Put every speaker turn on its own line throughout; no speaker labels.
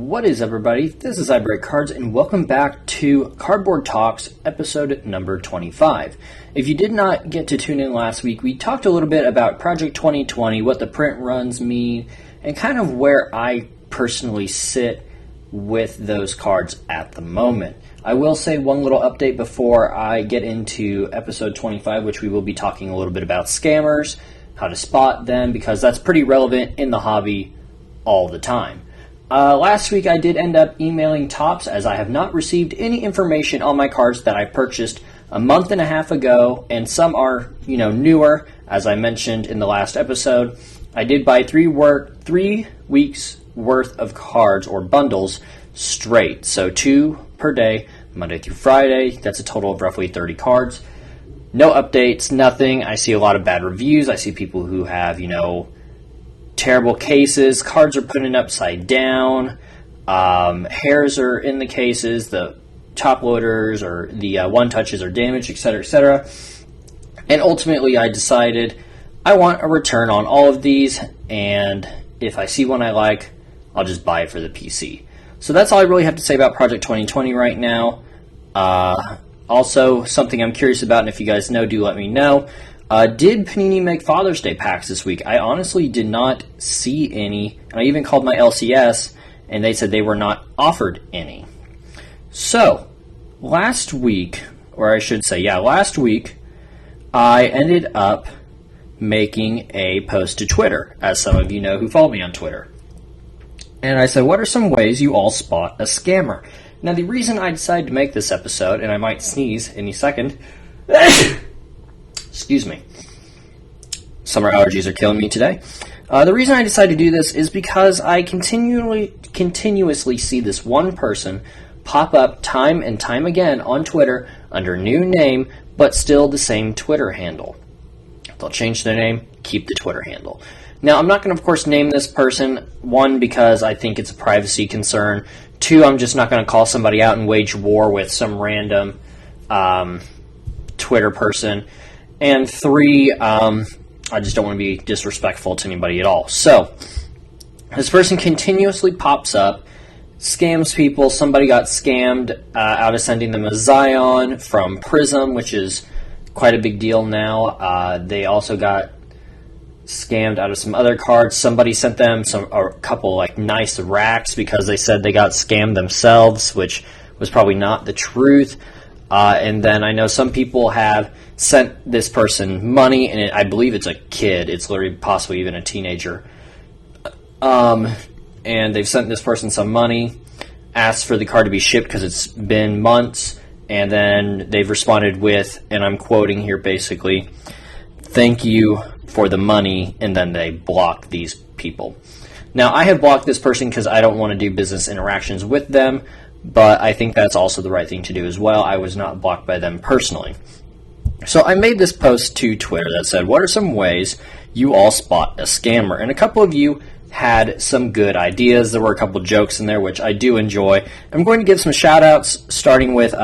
What is everybody? This is iBreak Cards and welcome back to Cardboard Talks episode number 25. If you did not get to tune in last week, we talked a little bit about Project 2020, what the print runs mean, and kind of where I personally sit with those cards at the moment. I will say one little update before I get into episode 25, which we will be talking a little bit about scammers, how to spot them, because that's pretty relevant in the hobby all the time. Last week I did end up emailing Topps as I have not received any information on my cards that I purchased a month and a half ago, and some are, newer, as I mentioned in the last episode. I did buy 3 weeks worth of cards or bundles straight, so 2 per day, Monday through Friday. That's a total of roughly 30 cards. No updates, nothing. I see a lot of bad reviews. I see people who have, terrible cases, cards are put in upside down, hairs are in the cases, the top loaders or the one touches are damaged, etc., etc. And ultimately I decided I want a return on all of these, and if I see one I like, I'll just buy it for the PC. So that's all I really have to say about Project 2020 right now. Also, something I'm curious about, and if you guys know, do let me know. Did Panini make Father's Day packs this week? I honestly did not see any. I even called my LCS, and they said they were not offered any. So, last week, I ended up making a post to Twitter, as some of you know who follow me on Twitter. And I said, what are some ways you all spot a scammer? Now, the reason I decided to make this episode, and I might sneeze any second... Excuse me. Summer allergies are killing me today. The reason I decided to do this is because I continuously see this one person pop up time and time again on Twitter under a new name, but still the same Twitter handle. They'll change their name, keep the Twitter handle. Now, I'm not going to, of course, name this person. 1, because I think it's a privacy concern. 2, I'm just not going to call somebody out and wage war with some random Twitter person. And 3, I just don't want to be disrespectful to anybody at all. So, this person continuously pops up, scams people. Somebody got scammed out of sending them a Zion from Prism, which is quite a big deal now. They also got scammed out of some other cards. Somebody sent them a couple nice racks because they said they got scammed themselves, which was probably not the truth. And then I know some people have sent this person money, and I believe it's a kid. It's literally possibly even a teenager. And they've sent this person some money, asked for the card to be shipped because it's been months, and then they've responded with, and I'm quoting here basically, "Thank you for the money," and then they block these people. Now, I have blocked this person because I don't want to do business interactions with them, but I think that's also the right thing to do as well. I was not blocked by them personally. So I made this post to Twitter that said, what are some ways you all spot a scammer? And a couple of you had some good ideas. There were a couple jokes in there, which I do enjoy. I'm going to give some shout outs, starting with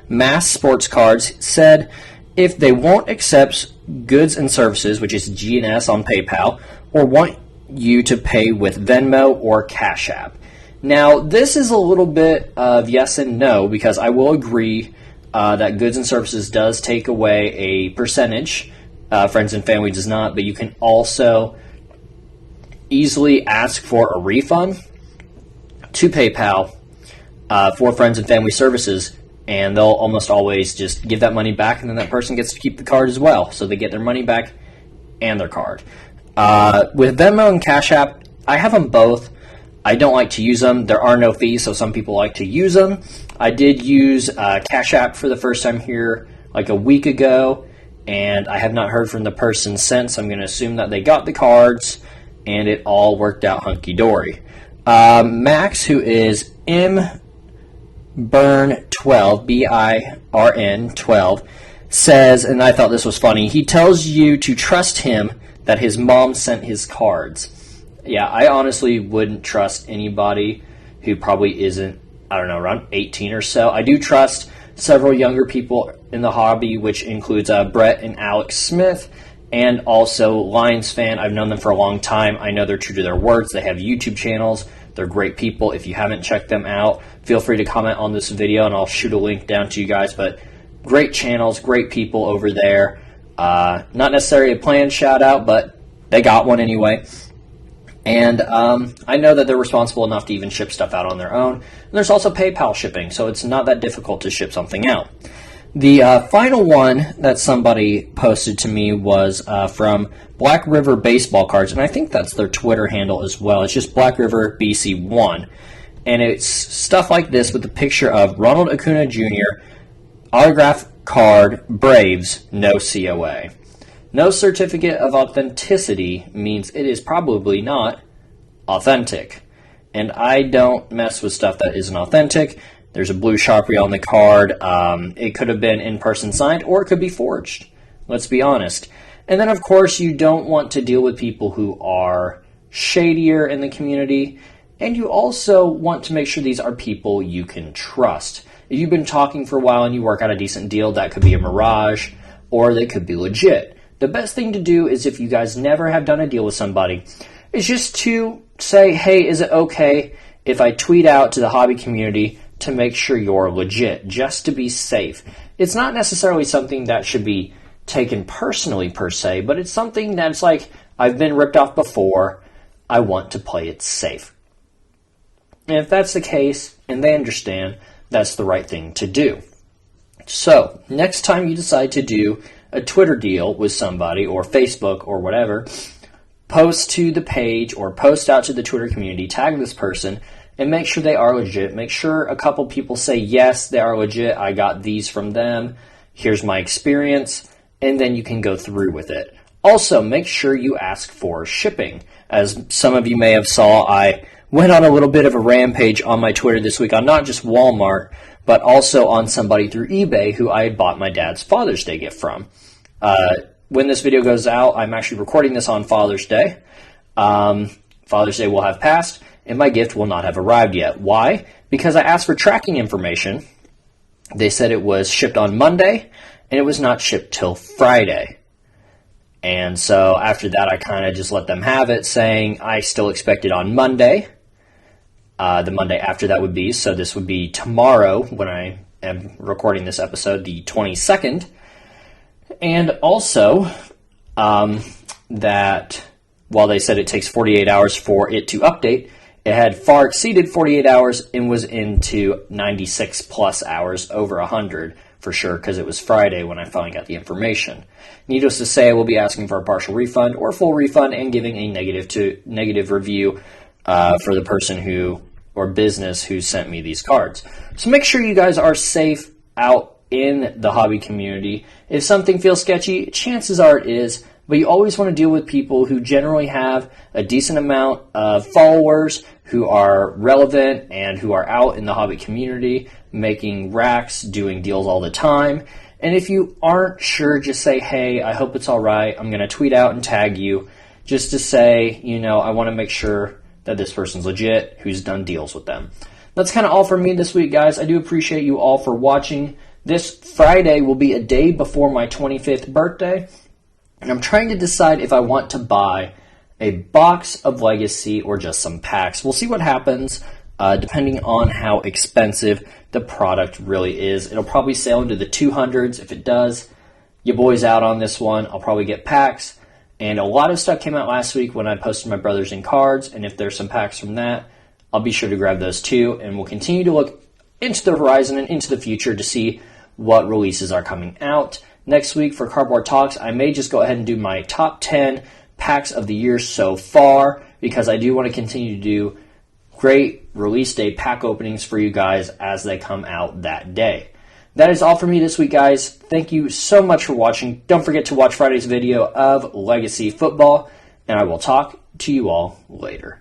Mass Sports Cards. Said, if they won't accept goods and services, which is G&S on PayPal, or want you to pay with Venmo or Cash App. Now, this is a little bit of yes and no, because I will agree that goods and services does take away a percentage. Friends and family does not, but you can also easily ask for a refund to PayPal for friends and family services, and they'll almost always just give that money back, and then that person gets to keep the card as well. So they get their money back and their card. With Venmo and Cash App, I have them both. I don't like to use them. There are no fees, so some people like to use them. I did use Cash App for the first time here like a week ago, and I have not heard from the person since. I'm going to assume that they got the cards, and it all worked out hunky-dory. Max, who is MBirn12, BIRN 12, says, and I thought this was funny, he tells you to trust him that his mom sent his cards. Yeah, I honestly wouldn't trust anybody who probably isn't, around 18 or so. I do trust several younger people in the hobby, which includes Brett and Alex Smith, and also Lions fan. I've known them for a long time. I know they're true to their words. They have YouTube channels. They're great people. If you haven't checked them out, feel free to comment on this video and I'll shoot a link down to you guys. But great channels, great people over there. Not necessarily a planned shout out, but they got one anyway. And I know that they're responsible enough to even ship stuff out on their own. And there's also PayPal shipping, so it's not that difficult to ship something out. The final one that somebody posted to me was from Black River Baseball Cards, and I think that's their Twitter handle as well. It's just Black River BC1. And it's stuff like this with a picture of Ronald Acuna Jr., autograph card, Braves, no COA. No certificate of authenticity means it is probably not authentic. And I don't mess with stuff that isn't authentic. There's a blue Sharpie on the card. It could have been in-person signed or it could be forged. Let's be honest. And then, of course, you don't want to deal with people who are shadier in the community. And you also want to make sure these are people you can trust. If you've been talking for a while and you work out a decent deal, that could be a mirage or they could be legit. The best thing to do is, if you guys never have done a deal with somebody, is just to say, hey, is it okay if I tweet out to the hobby community to make sure you're legit, just to be safe? It's not necessarily something that should be taken personally per se, but it's something that's like, I've been ripped off before, I want to play it safe. And if that's the case, and they understand, that's the right thing to do. So, next time you decide to do a Twitter deal with somebody or Facebook or whatever, post to the page or post out to the Twitter community, tag this person, and make sure they are legit. Make sure a couple people say, yes, they are legit. I got these from them. Here's my experience. And then you can go through with it. Also, make sure you ask for shipping. As some of you may have saw, I went on a little bit of a rampage on my Twitter this week on not just Walmart, but also on somebody through eBay who I had bought my dad's Father's Day gift from. When this video goes out, I'm actually recording this on Father's Day. Father's Day will have passed, and my gift will not have arrived yet. Why? Because I asked for tracking information. They said it was shipped on Monday, and it was not shipped till Friday. And so after that, I kind of just let them have it, saying I still expect it on Monday. The Monday after that would be, so this would be tomorrow when I am recording this episode, the 22nd. And also, that while they said it takes 48 hours for it to update, it had far exceeded 48 hours and was into 96 plus hours, over 100 for sure, because it was Friday when I finally got the information. Needless to say, I will be asking for a partial refund or full refund and giving a negative review for the person who, or business who sent me these cards. So make sure you guys are safe out in the hobby community. If something feels sketchy, chances are it is, but you always want to deal with people who generally have a decent amount of followers, who are relevant and who are out in the hobby community, making racks, doing deals all the time. And if you aren't sure, just say, hey, I hope it's all right. I'm going to tweet out and tag you just to say, you know, I want to make sure that this person's legit, who's done deals with them. That's kind of all for me this week, guys. I do appreciate you all for watching. This Friday will be a day before my 25th birthday, and I'm trying to decide if I want to buy a box of Legacy or just some packs. We'll see what happens, depending on how expensive the product really is. It'll probably sail into the 200s. If it does, your boy's out on this one. I'll probably get packs. And a lot of stuff came out last week when I posted my Brothers in Cards, and if there's some packs from that, I'll be sure to grab those too, and we'll continue to look into the horizon and into the future to see what releases are coming out. Next week for Cardboard Talks, I may just go ahead and do my top 10 packs of the year so far, because I do want to continue to do great release day pack openings for you guys as they come out that day. That is all for me this week, guys. Thank you so much for watching. Don't forget to watch Friday's video of Legacy Football, and I will talk to you all later.